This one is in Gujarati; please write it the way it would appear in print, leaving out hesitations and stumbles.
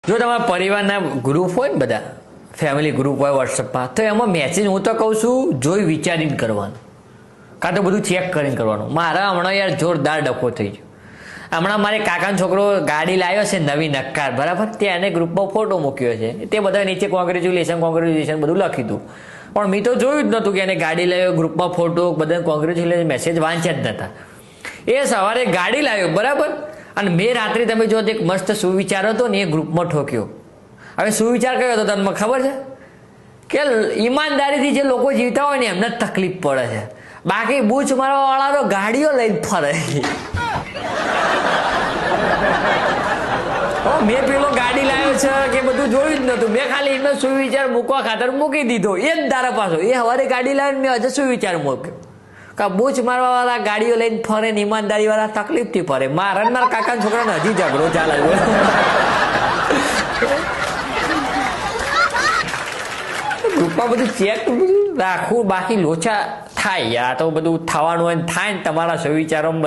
જો તમારા પરિવારના ગ્રુપ હોય ને, બધા ફેમિલી ગ્રુપ હોય વોટ્સઅપમાં, તો એમાં મેસેજ હું તો કહું છું જોઈ વિચારીને કરવાનું, કાં તો બધું ચેક કરીને કરવાનું. મારા હમણાં યાર જોરદાર ડખો થઈ ગયો. હમણાં મારે કાકાનો છોકરો ગાડી લાવ્યો છે નવી નક્કાર, બરાબર, તે એને ગ્રુપમાં ફોટો મૂક્યો છે, તે બધા નીચે કોંગ્રેચ્યુલેશન બધું લખ્યું હતું, પણ મેં તો જોયું જ નહોતું કે એને ગાડી લાવ્યો, ગ્રુપમાં ફોટો, બધા કોંગ્રેચ્યુલેશન મેસેજ વાંચ્યા જ નહોતા. એ સવારે ગાડી લાવ્યો, બરાબર, અને મેં રાત્રે તમે જો એક મસ્ત સુવિચાર હતો ને એ ગ્રુપમાં ઠોક્યો. હવે સુવિચાર કયો હતો તમને ખબર છે? કે ઈમાનદારીથી જે લોકો જીવતા હોય ને એમને જ તકલીફ પડે છે, બાકી બૂચ મારવા વાળા તો ગાડીઓ લઈને ફરે. મેં પેલો ગાડી લાવ્યો છે કે બધું જોયું જ નતું, મેં ખાલી એમને સુવિચાર મૂકવા ખાતર મૂકી દીધો. એ જ તારા પાછો એ સવારે ગાડી લાવીને મેં હજુ સુવિચાર મૂક્યો કે બૂચ મારવા વાળા ગાડીઓ લઈને ફરે ને ઈમાનદારી વાળા તકલીફથી ફરે. મારા કાકાના છોકરાને હજી ઝઘડો ચાલે. ગ્રુપમાં બધું ચેક રાખવું, બાકી લોચા થાય. આ તો બધું થવાનું હોય થાય ને તમારા સુવિચારો